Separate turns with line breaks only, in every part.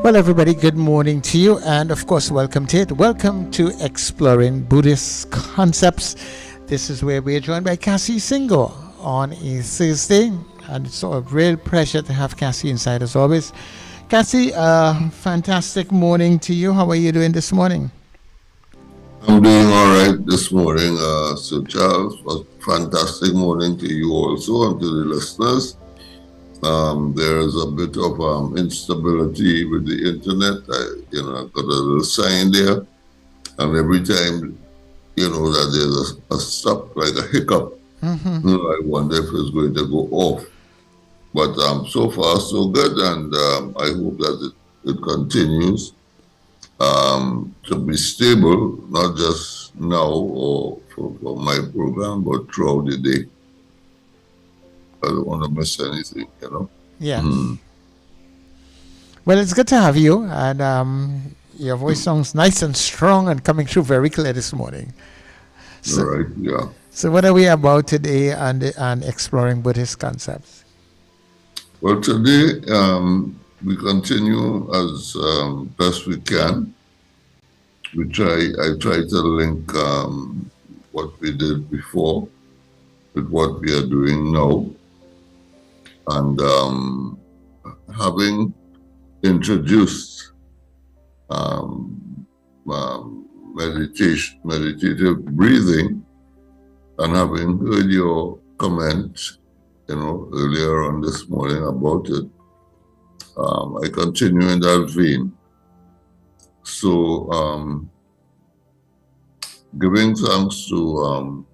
Well, everybody, good morning to you, and of course, welcome to it. Welcome to Exploring Buddhist Concepts. This is where we are joined by Cassie Senghor on a Thursday, and it's a real pleasure to have Cassie inside as always. Cassie, fantastic morning to you. How are you doing this morning?
I'm doing all right this morning, Sir Charles. A fantastic morning to you also and to the listeners. There's a bit of instability with the internet. I got a little sign there, and every time, that there's a stop, like a hiccup, I wonder if it's going to go off. But so far, so good, and I hope that it continues to be stable, not just now or for my program, but throughout the day. I don't want to miss anything,
Yeah. Well, it's good to have you, and your voice sounds nice and strong and coming through very clear this morning.
All right, yeah.
So what are we about today on Exploring Buddhist Concepts?
Well, today we continue as best we can. I try to link what we did before with what we are doing now. And having introduced meditative breathing, and having heard your comment, earlier on this morning about it, I continue in that vein. So, giving thanks to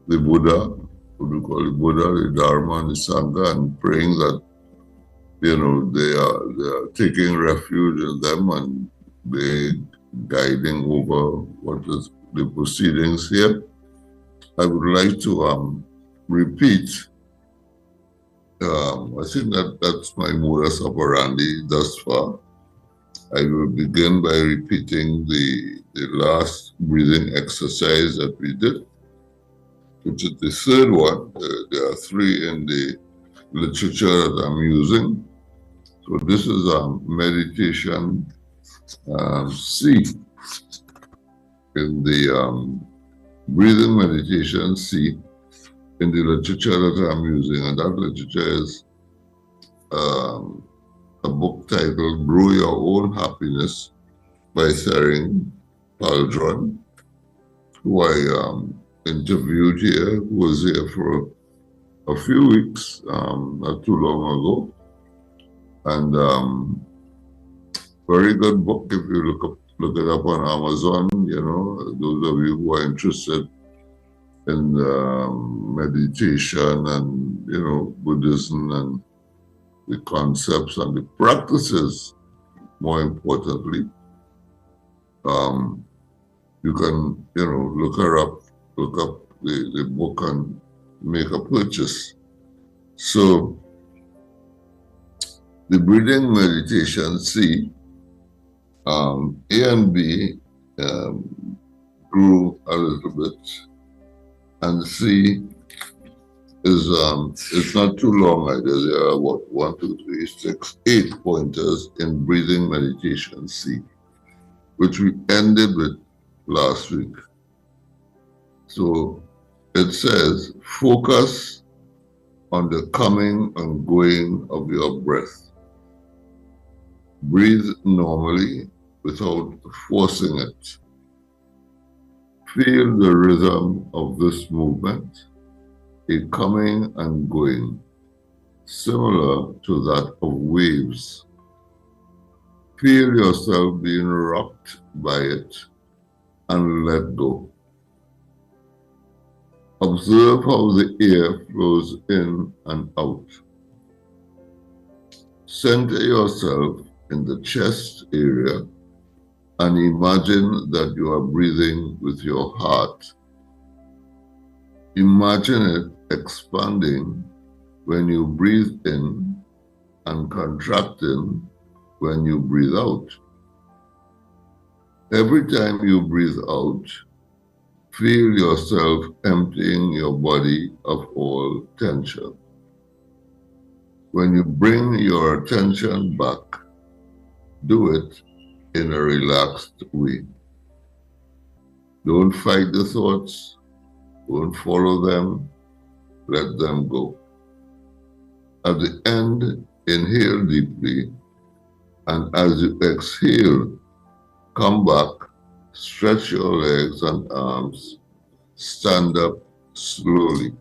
the Buddha, what we call the Buddha, the Dharma, and the Sangha, and praying that, they are taking refuge in them and they guiding over what is the proceedings here. I would like to repeat. I think that's my modus operandi thus far. I will begin by repeating the last breathing exercise that we did, which is the third one. There are three in the literature that I'm using. So this is meditation C. In the breathing meditation C, in the literature that I'm using, and that literature is a book titled Brew Your Own Happiness by Thering Paldron, who I interviewed here, who was here for a few weeks, not too long ago. And very good book if you look it up on Amazon, those of you who are interested in meditation and, Buddhism and the concepts and the practices, more importantly. You can, look up the book and make a purchase. So the breathing meditation C, A and B grew a little bit, and C is it's not too long either. There are 1, 2, 3, 6, 8 pointers in breathing meditation C, which we ended with last week. So it says, focus on the coming and going of your breath. Breathe normally without forcing it. Feel the rhythm of this movement, a coming and going, similar to that of waves. Feel yourself being rocked by it and let go. Observe how the air flows in and out. Center yourself in the chest area and imagine that you are breathing with your heart. Imagine it expanding when you breathe in and contracting when you breathe out. Every time you breathe out, feel yourself emptying your body of all tension. When you bring your attention back, do it in a relaxed way. Don't fight the thoughts, don't follow them, let them go. At the end, inhale deeply, and as you exhale, come back, stretch your legs and arms, stand up slowly.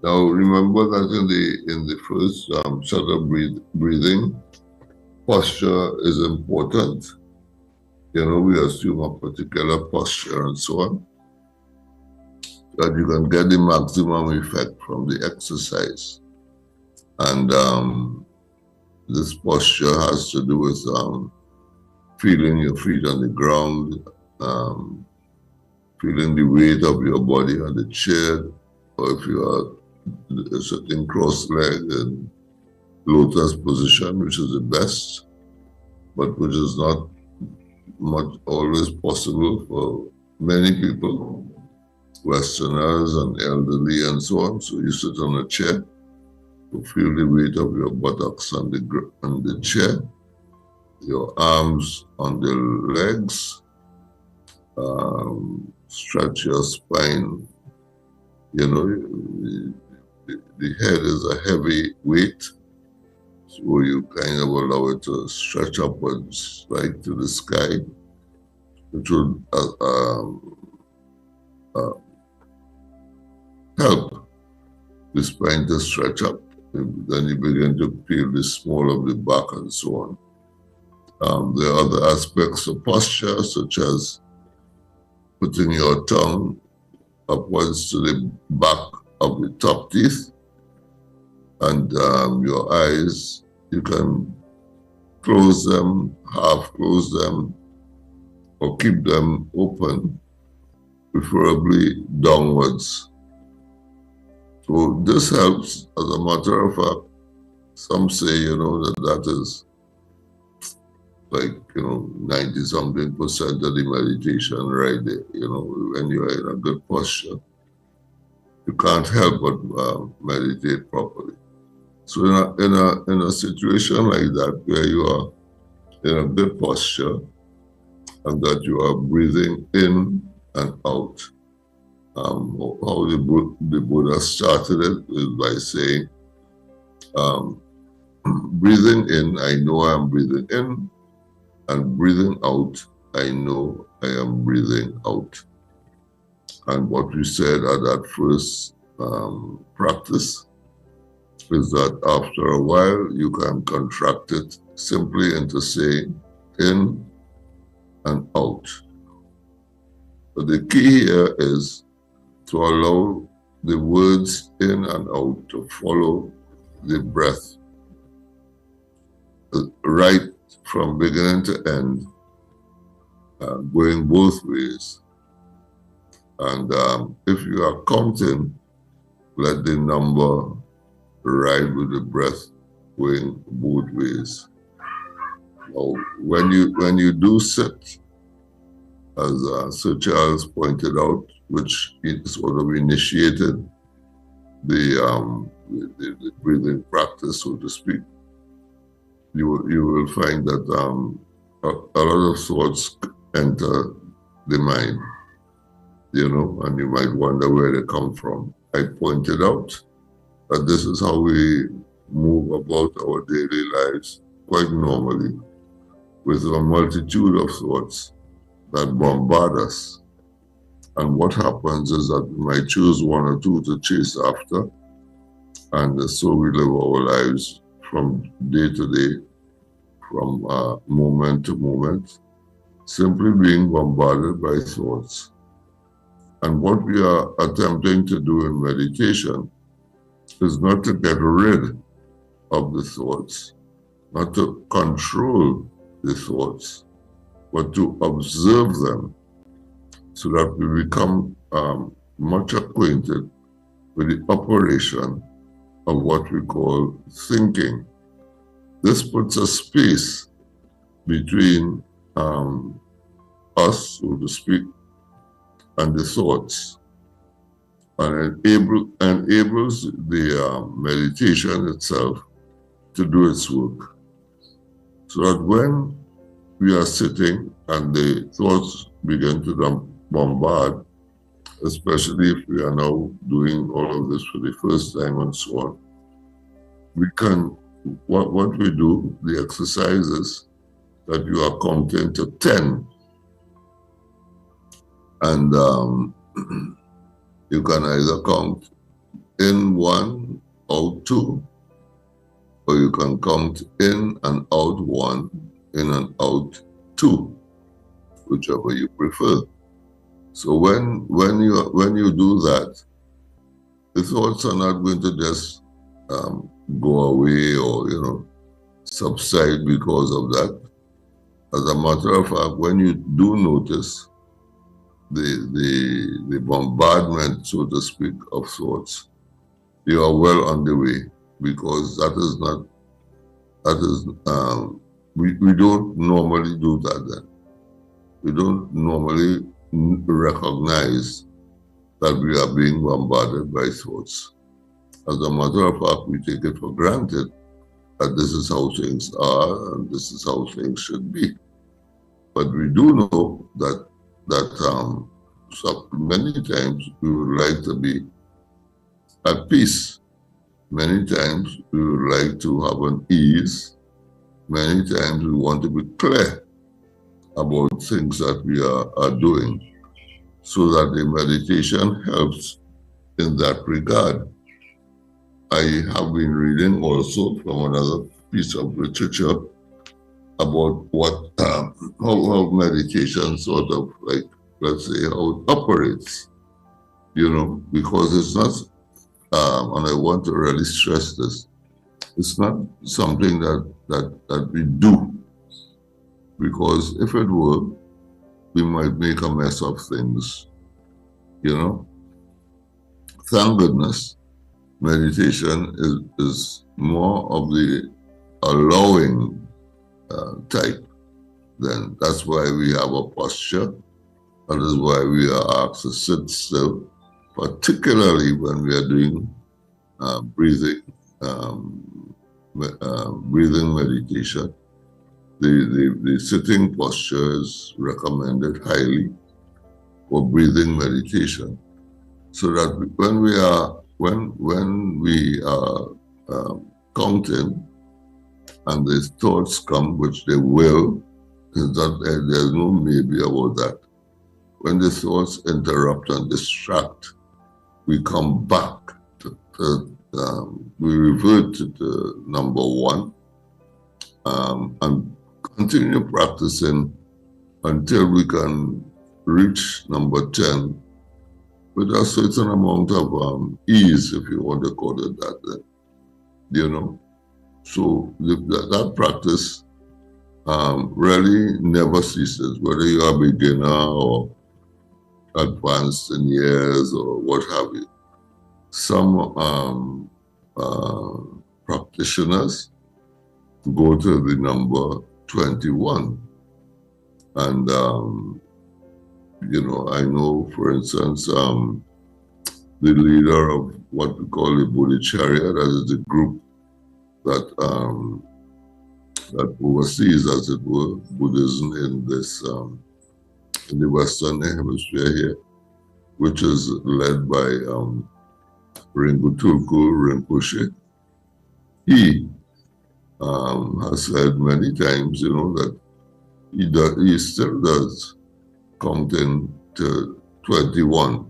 Now remember that in the first set of breathing, posture is important. You know, we assume a particular posture and so on, that you can get the maximum effect from the exercise. And this posture has to do with feeling your feet on the ground, feeling the weight of your body on the chair, or if you are sitting cross-legged in lotus position, which is the best, but which is not much always possible for many people, Westerners and elderly and so on. So you sit on a chair to feel the weight of your buttocks on the chair, your arms on the legs, stretch your spine. You know, the head is a heavy weight, so you kind of allow it to stretch upwards, like to the sky, which would help the spine to stretch up. Then you begin to feel the small of the back and so on. There are other aspects of posture, such as putting your tongue upwards to the back of the top teeth, and your eyes, you can close them, half close them, or keep them open, preferably downwards. So this helps. As a matter of fact, some say, you know, that is like, you know, 90-something% of the meditation right there. You know, when you are in a good posture, you can't help but meditate properly. So in a situation like that, where you are in a good posture and that you are breathing in and out, how the Buddha started it is by saying, breathing in, I know I am breathing in, and breathing out, I know I am breathing out. And what we said at that first practice is that after a while, you can contract it simply into saying in and out. But the key here is to allow the words in and out to follow the breath, right from beginning to end, going both ways. And if you are counting, let the number ride with the breath going both ways. Now, when you do sit, as Sir Charles pointed out, which sort of initiated the breathing practice, so to speak, you will find that a lot of thoughts enter the mind, you know, and you might wonder where they come from. I pointed out that this is how we move about our daily lives quite normally, with a multitude of thoughts that bombard us. And what happens is that we might choose one or two to chase after, and so we live our lives from day to day, from moment to moment, simply being bombarded by thoughts. And what we are attempting to do in meditation is not to get rid of the thoughts, not to control the thoughts, but to observe them, so that we become much acquainted with the operation of what we call thinking. This puts a space between us, so to speak, and the thoughts, and enables the meditation itself to do its work. So that when we are sitting and the thoughts begin to bombard, especially if we are now doing all of this for the first time and so on, we can, what we do, the exercises that you are counting to 10. And you can either count in 1, out 2, or you can count in and out 1, in and out 2, whichever you prefer. So when you do that, the thoughts are not going to just go away or subside because of that. As a matter of fact, when you do notice the bombardment, so to speak, of thoughts, you are well on the way, because we don't normally do that then. We don't normally recognize that we are being bombarded by thoughts. As a matter of fact, we take it for granted that this is how things are and this is how things should be. But we do know that so many times we would like to be at peace. Many times we would like to have an ease. Many times we want to be clear about things that we are doing, so that the meditation helps in that regard. I have been reading also from another piece of literature about what how meditation sort of, like, let's say, how it operates, because it's not, and I want to really stress this, it's not something that we do, because if it were, we might make a mess of things, Thank goodness, meditation is more of the allowing type. Then that's why we have a posture. That is why we are asked to sit still, particularly when we are doing breathing meditation. The sitting posture is recommended highly for breathing meditation, so that when we are counting and the thoughts come, which they will, there's no maybe about that. When the thoughts interrupt and distract, we come back we revert to the number 1 and continue practicing until we can reach number 10 with a certain amount of ease, if you want to call it that, So that practice really never ceases, whether you are a beginner or advanced in years or what have you. Some practitioners go to the number 21. And, I know, for instance, the leader of what we call the Bhuddhist, that is a group that oversees, as it were, Buddhism in this in the Western Hemisphere here, which is led by Rinpoche Rinpoche. He has said many times, that he still does counting to 21.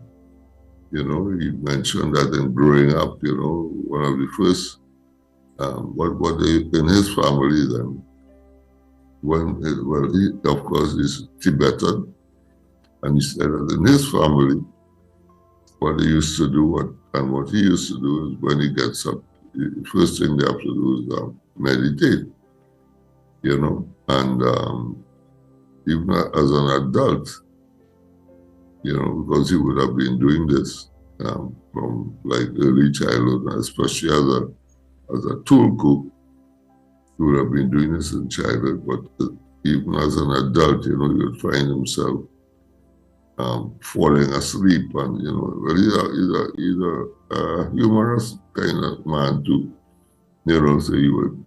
He mentioned that in growing up, one of the first, in his family then, he, of course, is Tibetan, and he said that in his family, what he used to do and what he used to do is when he gets up, the first thing they have to do is meditate, and even as an adult, because he would have been doing this from like early childhood, and especially as a tool cook, he would have been doing this in childhood, but even as an adult, he would find himself falling asleep, and he's a humorous kind of man too, so he would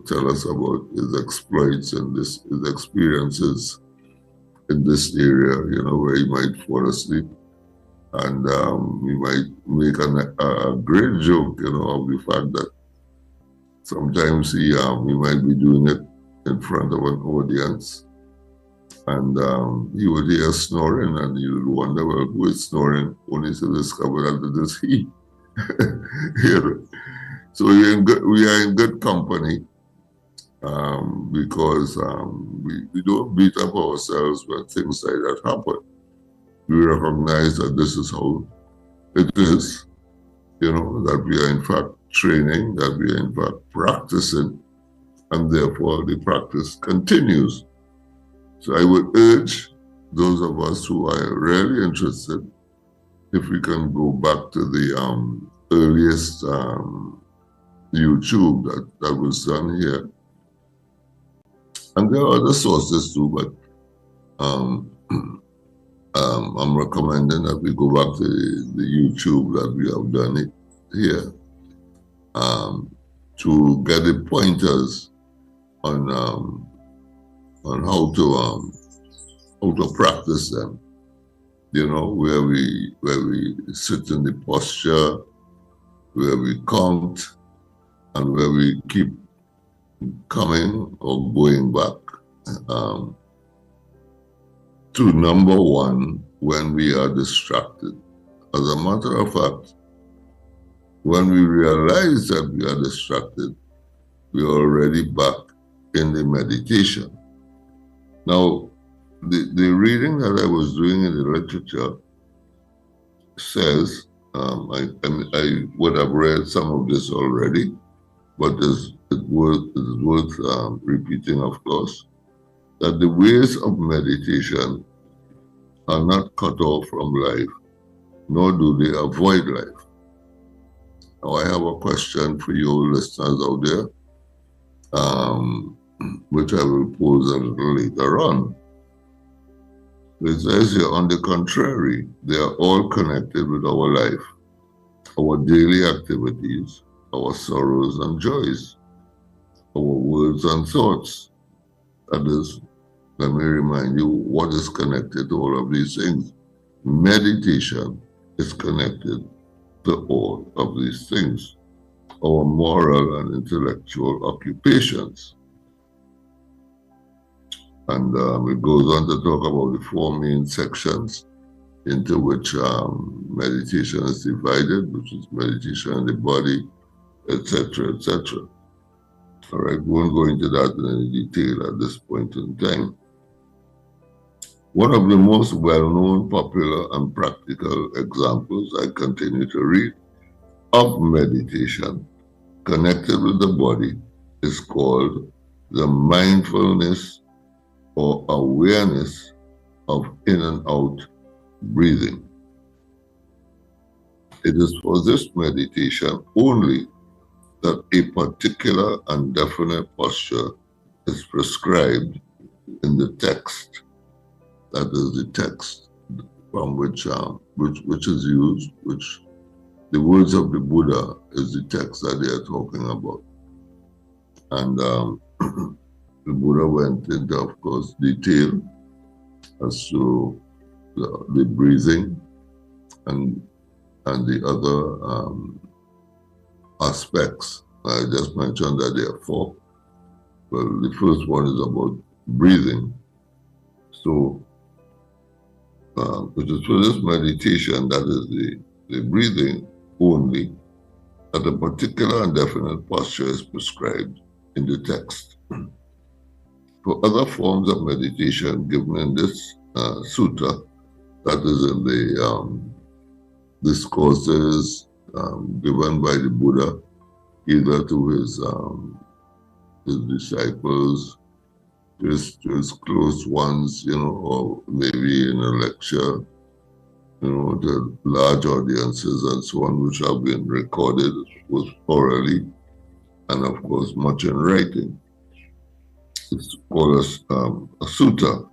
tell us about his exploits and his experiences in this area, where he might fall asleep. And we might make a great joke, of the fact that sometimes he might be doing it in front of an audience, and he would hear snoring, and you would wonder, well, who is snoring? Only to discover that it is he. So we are in good company, because we don't beat up ourselves when things like that happen. We recognize that this is how it is, that we are in fact training, that we are in fact practicing, and therefore the practice continues. So I would urge those of us who are really interested, if we can go back to the earliest YouTube that was done here. And there are other sources too, but I'm recommending that we go back to the YouTube that we have done it here, to get the pointers on how to practice them. Where we sit in the posture, where we count, and where we keep coming or going back to number one when we are distracted. As a matter of fact, when we realize that we are distracted, we are already back in the meditation. Now, the reading that I was doing in the literature says, I would have read some of this already, but it is worth repeating, of course, that the ways of meditation are not cut off from life, nor do they avoid life. Now, I have a question for you listeners out there, which I will pose a little later on. It says here, on the contrary, they are all connected with our life, our daily activities, our sorrows and joys, our words and thoughts. That is, let me remind you what is connected to all of these things. Meditation is connected to all of these things, our moral and intellectual occupations. And it goes on to talk about the four main sections into which meditation is divided, which is meditation in the body, etc., etc. All right, we won't go into that in any detail at this point in time. One of the most well-known, popular, and practical examples I continue to read of meditation connected with the body is called the mindfulness or awareness of in and out breathing. It is for this meditation only that a particular and definite posture is prescribed in the text. That is the text from which is used, which the words of the Buddha is the text that they are talking about. And the Buddha went into, of course, detail as to the breathing and the other aspects. I just mentioned that there are four. Well, the first one is about breathing. So, it is for this meditation, that is the breathing only, that a particular and definite posture is prescribed in the text. For other forms of meditation given in this sutta, that is in the discourses given by the Buddha, either to his disciples, to his close ones, or maybe in a lecture, to large audiences and so on, which have been recorded, was orally, and of course much in writing. It's called a sutta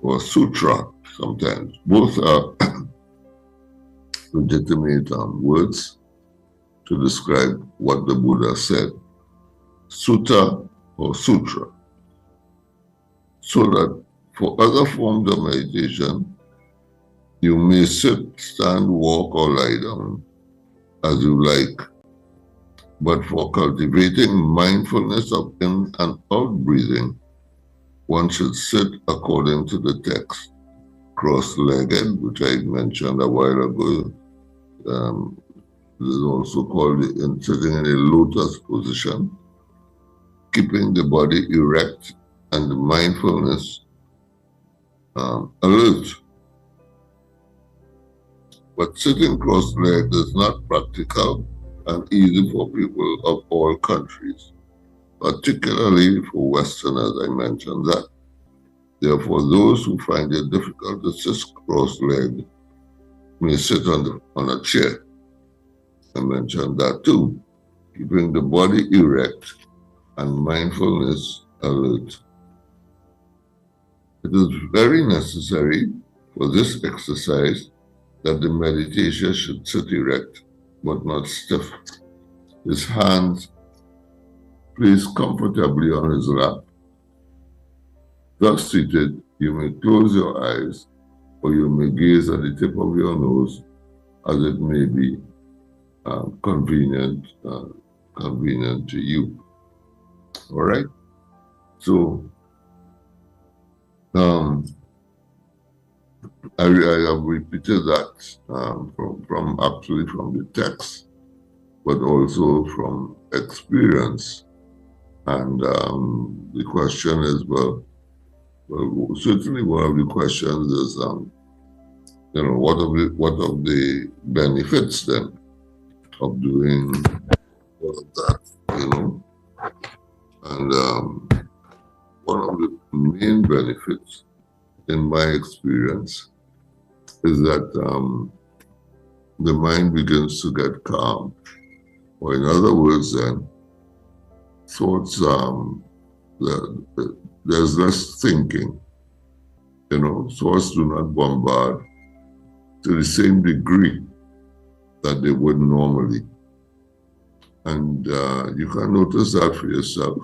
or sutra sometimes. Both are legitimate words to describe what the Buddha said. sutta or sutra, so that for other forms of meditation, you may sit, stand, walk, or lie down as you like. But for cultivating mindfulness of in and out breathing, one should sit according to the text, cross-legged, which I mentioned a while ago. It is also called sitting in a lotus position, keeping the body erect and the mindfulness alert. But sitting cross-legged is not practical and easy for people of all countries, particularly for Westerners. I mentioned that. Therefore, those who find it difficult to sit cross-legged may sit on a chair. I mentioned that too, keeping the body erect and mindfulness alert. It is very necessary for this exercise that the meditator should sit erect but not stiff. His hands placed comfortably on his lap. Thus seated, you may close your eyes or you may gaze at the tip of your nose as it may be convenient to you. All right. So I have repeated that from the text, but also from experience. And the question is, well, certainly one of the questions is, what of the benefits then of doing all of that, And one of the main benefits, in my experience, is that the mind begins to get calm. Or in other words, then, thoughts, there's less thinking. Thoughts do not bombard to the same degree that they would normally. And you can notice that for yourself.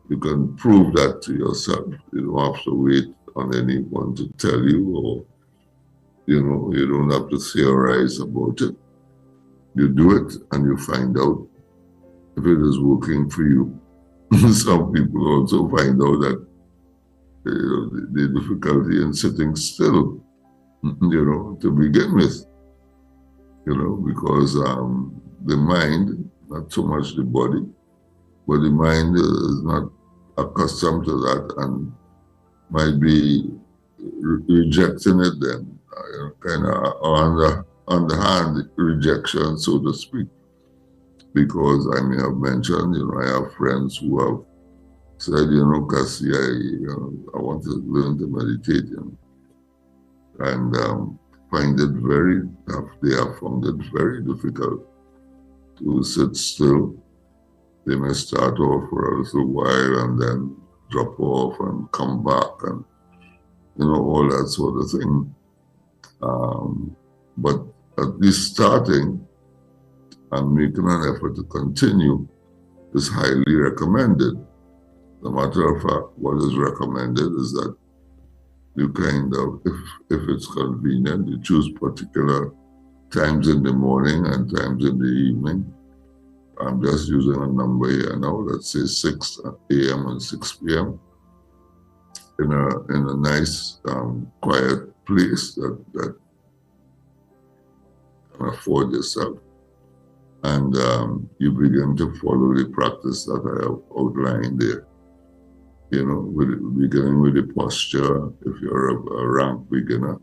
You can prove that to yourself. You don't have to wait on anyone to tell you, or you don't have to theorize about it. You do it and you find out if it is working for you. Some people also find out that the difficulty in sitting still, to begin with, because the mind, not so much the body, but the mind is not accustomed to that and might be rejecting it then, kind of underhand rejection, so to speak. Because I may have mentioned, I have friends who have said, Cassie, I want to learn to meditate, and find it they have found it very difficult to sit still. They may start off for a little while and then drop off and come back and, all that sort of thing. But at least starting and making an effort to continue is highly recommended. The matter of fact, what is recommended is that you kind of, if it's convenient, you choose particular times in the morning and times in the evening. I'm just using a number here now, let's say 6 a.m. and 6 p.m. in a nice, quiet place that you can afford yourself. And you begin to follow the practice that I have outlined there. Beginning with the posture, if you're a rank beginner,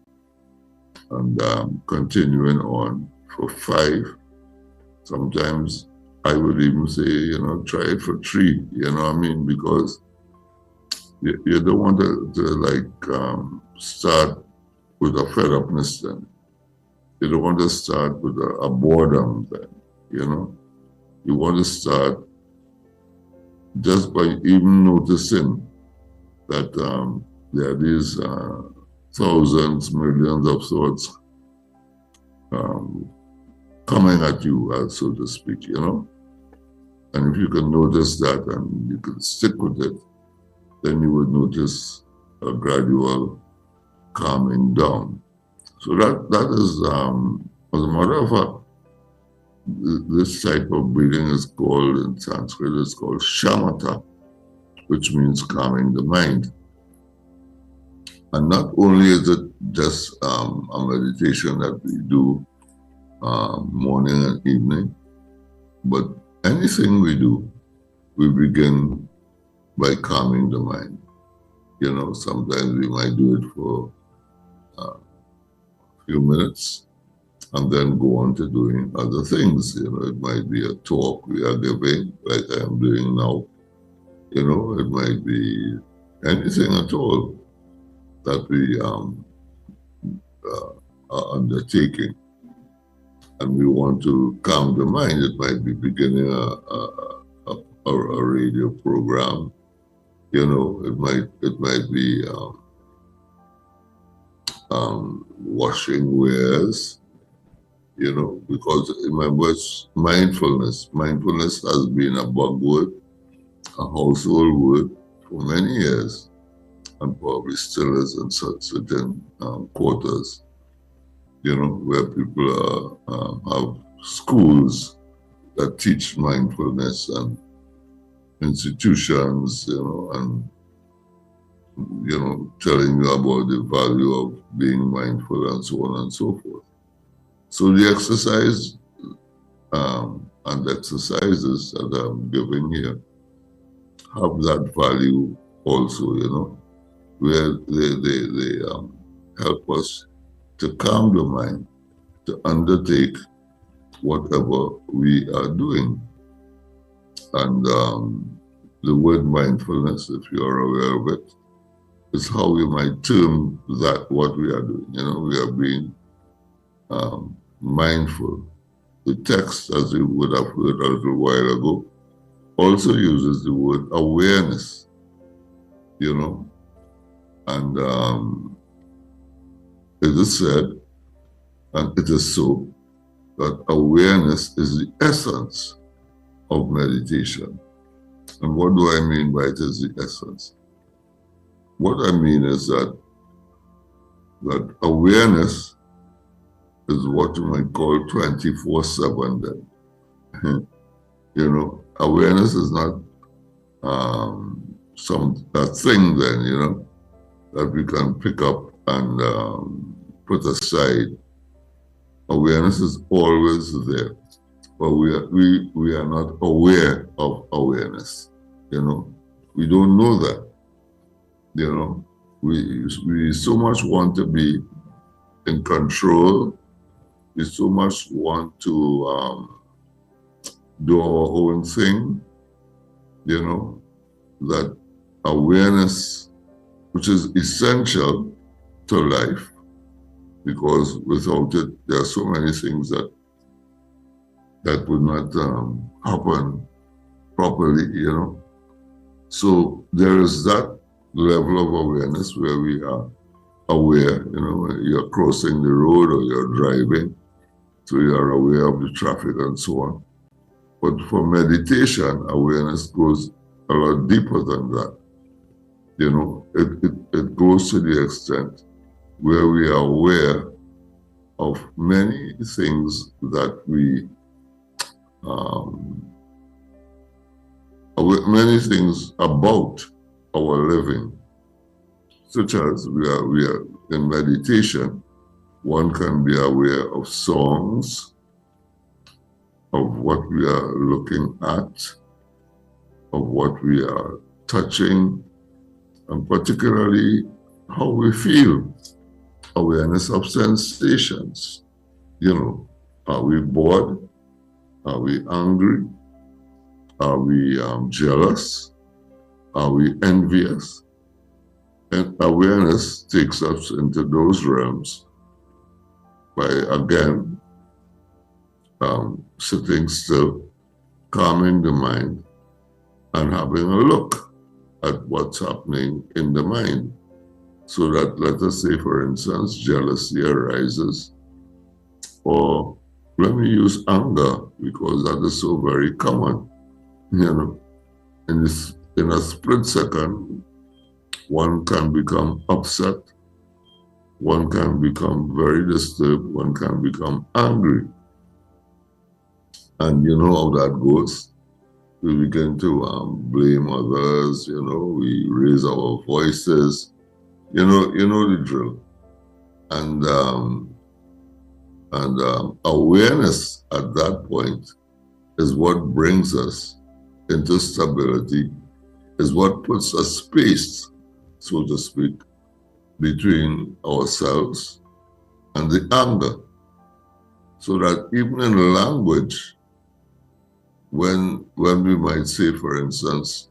and continuing on for 5. Sometimes I would even say, try it for 3, because you don't want to start with a fed upness then. You don't want to start with a boredom then, You want to start just by even noticing that there are these thousands, millions of thoughts coming at you, so to speak, And if you can notice that and you can stick with it, then you would notice a gradual calming down. So that is, as a matter of fact, this type of breathing is called, in Sanskrit, it's called shamatha, which means calming the mind. And not only is it just a meditation that we do morning and evening, but anything we do, we begin by calming the mind. You know, sometimes we might do it for a few minutes and then go on to doing other things. You know, it might be a talk we are giving, like I am doing now. You know, it might be anything at all that we are undertaking. And we want to calm the mind. It might be beginning a radio program. You know, it might be washing wares. You know, because remember, it's mindfulness. Mindfulness has been a bugword, a household word for many years, and probably still is in certain quarters. You know, where people have schools that teach mindfulness and institutions, you know, and, you know, telling you about the value of being mindful and so on and so forth. So the exercise and exercises that I'm giving here have that value also, you know, where they help us to calm the mind, to undertake whatever we are doing. And the word mindfulness, if you are aware of it, is how we might term that what we are doing. You know, we are being mindful. The text, as you would have heard a little while ago, also uses the word awareness, you know, and it is said, and it is so, that awareness is the essence of meditation. And what do I mean by it is the essence? What I mean is that awareness is what you might call 24/7 then. You know, awareness is not a thing then, you know, that we can pick up and put aside. Awareness is always there, but we are not aware of awareness. You know, we don't know that. You know, we so much want to be in control. We so much want to do our own thing. You know, that awareness, which is essential to life, because without it, there are so many things that would not happen properly, you know. So there is that level of awareness where we are aware, you know, when you're crossing the road or you're driving, so you are aware of the traffic and so on. But for meditation, awareness goes a lot deeper than that. You know, it goes to the extent where we are aware of many things that many things about our living, such as we are in meditation. One can be aware of songs, of what we are looking at, of what we are touching, and particularly how we feel. Awareness of sensations. You know, are we bored? Are we angry? Are we jealous? Are we envious? And awareness takes us into those realms by, again, sitting still, calming the mind, and having a look at what's happening in the mind. So that, let us say, for instance, jealousy arises, or let me use anger, because that is so very common. in a split second, one can become upset, one can become very disturbed, one can become angry. And you know how that goes. We begin to blame others, we raise our voices, you know the drill. And awareness at that point is what brings us into stability, is what puts a space, so to speak, between ourselves and the anger. So that even in language, when we might say, for instance,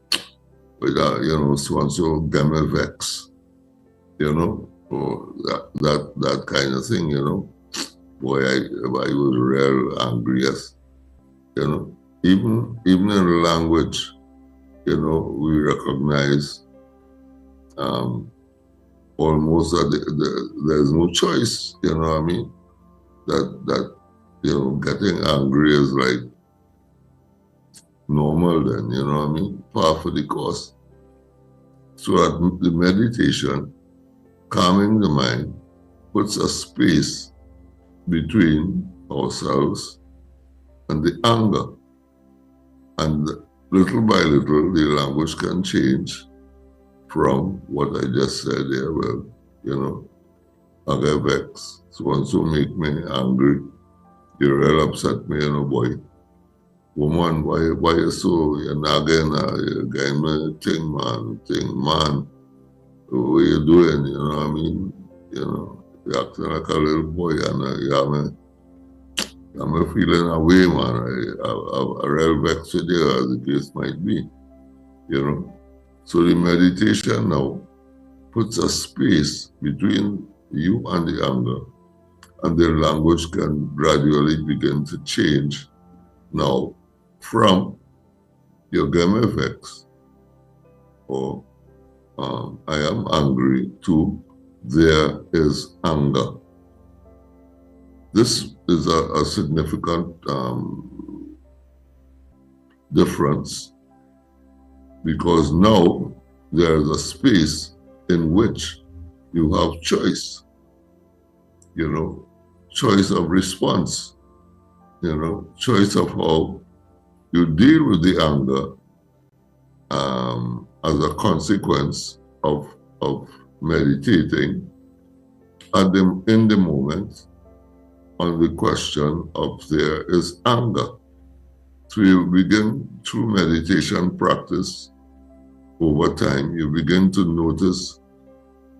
so-and-so get me vex, or that kind of thing, boy, I was real angry, yes, even in language, we recognize almost that there's no choice, what I mean? That getting angry is like normal then, what I mean? Par for the course. So that the meditation, calming the mind, puts a space between ourselves and the anger. And little by little, the language can change from what I just said there. Well, I get vexed. So-and-so make me angry. You real upset me, boy. Woman, why you so, you're nagging, you're getting me thing, man. What you doing, what I mean? You're acting like a little boy and I'm feeling away, man. I real vex with you, as the case might be, So the meditation now puts a space between you and the anger, and the language can gradually begin to change now from your game effects or I am angry to there is anger. This is a significant difference, because now there is a space in which you have choice, choice of response, choice of how you deal with the anger as a consequence of meditating in the moment on the question of there is anger. So you begin through meditation practice over time, you begin to notice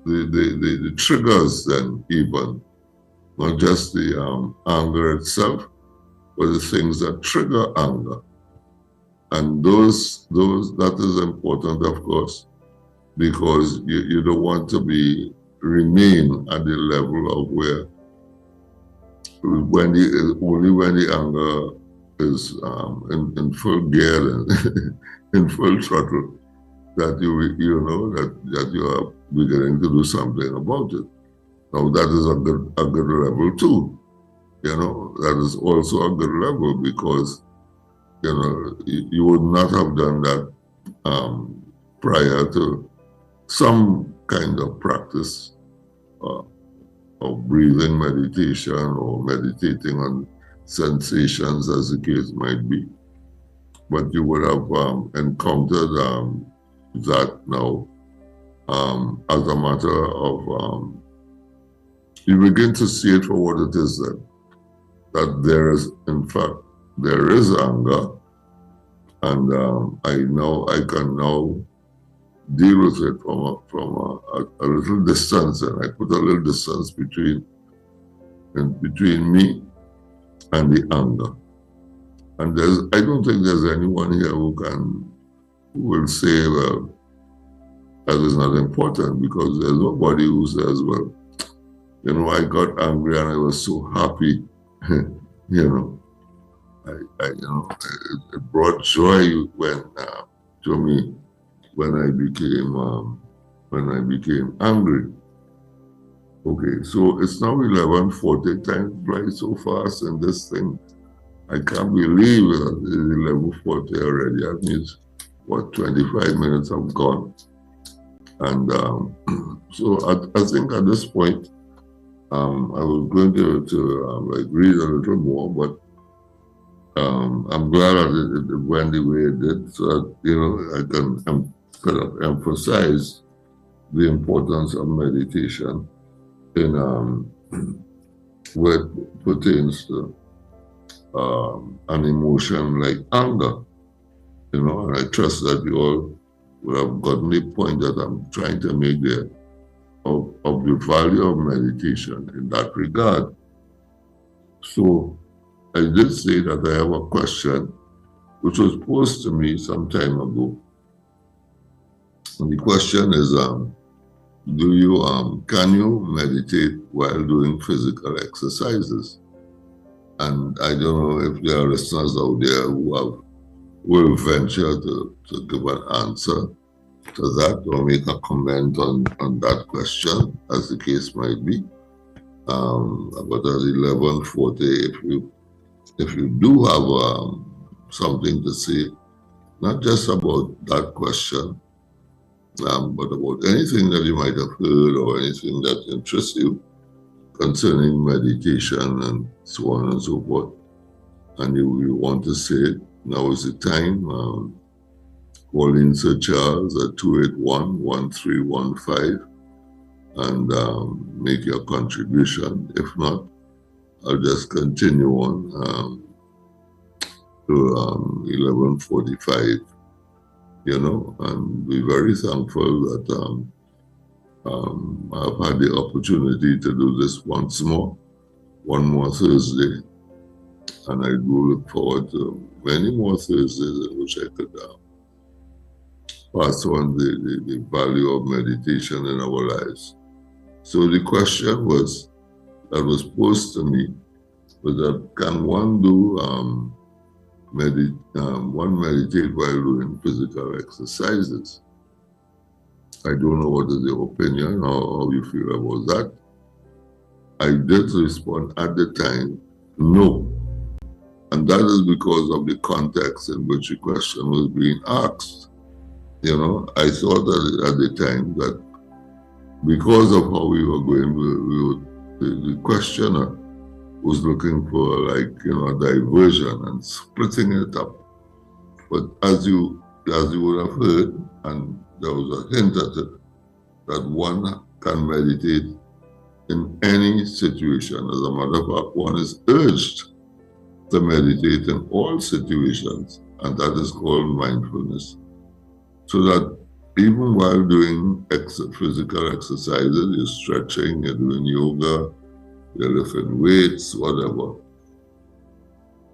the triggers then, even not just the anger itself, but the things that trigger anger. And that is important, of course, because you don't want to remain at the level of where only when the anger is in full gear and in full throttle, that that you are beginning to do something about it. Now that is a good level too. That is also a good level, because you would not have done that prior to some kind of practice of breathing meditation or meditating on sensations, as the case might be. But you would have encountered that now as a matter of, you begin to see it for what it is then. That there is, in fact, there is anger, and I can now deal with it from a little distance, and I put a little distance between me and the anger. And I don't think there's anyone here who will say, well, that is not important, because there's nobody who says, well, I got angry and I was so happy, it brought joy to me when I became angry. Okay, so it's now 11:40. Time flies so fast in this thing. I can't believe that it's 11:40 already. That means, what, 25 minutes have gone. And so I think at this point, I was going to like read a little more, but I'm glad that it went the way it did, so that, you know, I can kind of emphasize the importance of meditation in what pertains to an emotion like anger. You know, and I trust that you all will have gotten the point that I'm trying to make there of the value of meditation in that regard. So I did say that I have a question which was posed to me some time ago. And the question is, can you meditate while doing physical exercises? And I don't know if there are listeners out there who will venture to give an answer to that or make a comment on that question, as the case might be. But at 11:40, if you do have something to say, not just about that question, but about anything that you might have heard or anything that interests you concerning meditation and so on and so forth, and you want to say it, now is the time. Call in Sir Charles at 281-1315 and make your contribution. If not, I'll just continue on to 11:45, you know, and be very thankful that I've had the opportunity to do this one more Thursday, and I do look forward to many more Thursdays in which I could pass on the value of meditation in our lives. So the question that was posed to me was that, can one do meditate while doing physical exercises? I don't know what is your opinion or how you feel about that. I did respond at the time, no. And that is because of the context in which the question was being asked. You know, I thought at the time that because of how we were going, the questioner was looking for, like, you know, a diversion and splitting it up. But as you would have heard, and there was a hint at it, that one can meditate in any situation. As a matter of fact, one is urged to meditate in all situations, and that is called mindfulness. So that even while doing physical exercises, you're stretching, you're doing yoga, you're lifting weights, whatever,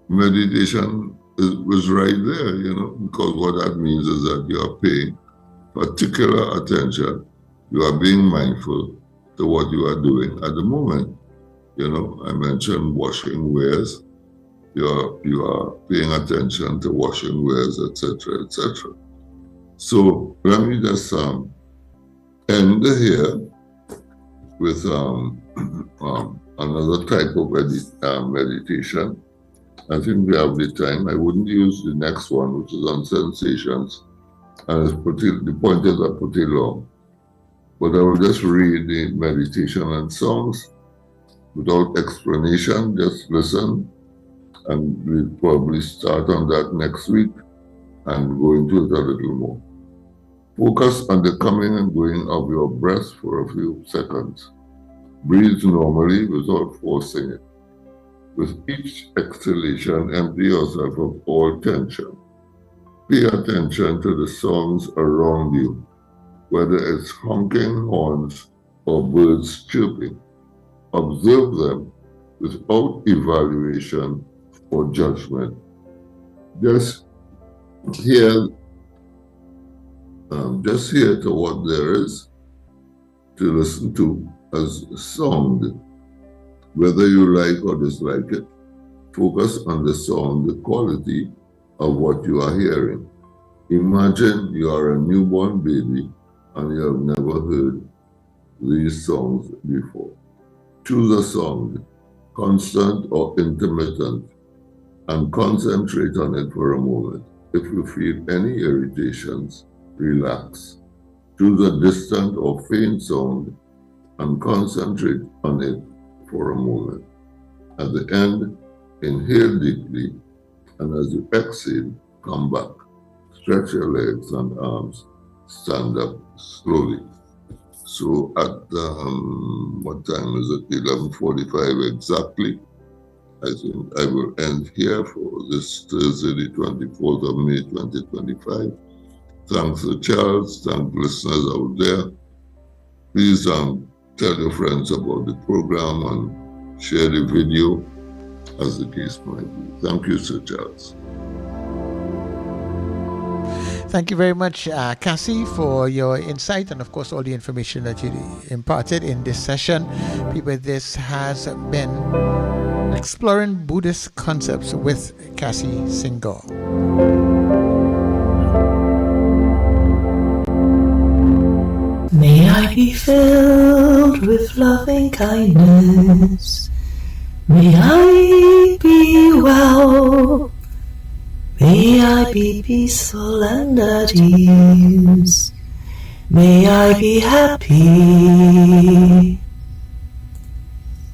meditation was right there, you know, because what that means is that you are paying particular attention, you are being mindful to what you are doing at the moment. You know, I mentioned washing wares, you are paying attention to washing wares, etc., etc. So let me just end here with another type of meditation. I think we have the time. I wouldn't use the next one, which is on sensations, and the pointers are pretty long. But I will just read the meditation and songs without explanation. Just listen, and we'll probably start on that next week and go into it a little more. Focus on the coming and going of your breath for a few seconds. Breathe normally without forcing it. With each exhalation, empty yourself of all tension. Pay attention to the sounds around you, whether it's honking horns or birds chirping. Observe them without evaluation or judgment. Just hear to what there is to listen to as sound. Whether you like or dislike it, focus on the sound, the quality of what you are hearing. Imagine you are a newborn baby and you have never heard these songs before. Choose a song, constant or intermittent, and concentrate on it for a moment. If you feel any irritations, relax. Choose a distant or faint sound and concentrate on it for a moment. At the end, inhale deeply, and as you exhale, come back. Stretch your legs and arms. Stand up slowly. So at what time is it? 11:45 exactly. I think I will end here for this Thursday, the 24th of May, 2025. Thanks to Charles. Thank listeners out there. Please tell your friends about the program and share the video as the case might be. Thank you, Sir Charles.
Thank you very much, Cassie, for your insight and, of course, all the information that you imparted in this session. People, this has been Exploring Buddhist Concepts with Cassie Senghor.
May I be filled with loving kindness. May I be well. May I be peaceful and at ease. May I be happy.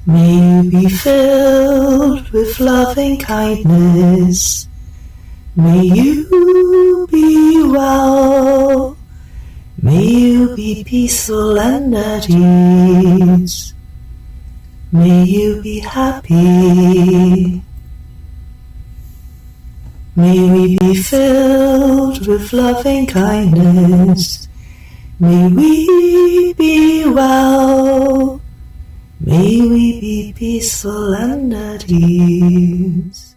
May you be filled with loving kindness. May you be well. May you be peaceful and at ease. May you be happy. May we be filled with loving kindness. May we be well. May we be peaceful and at ease.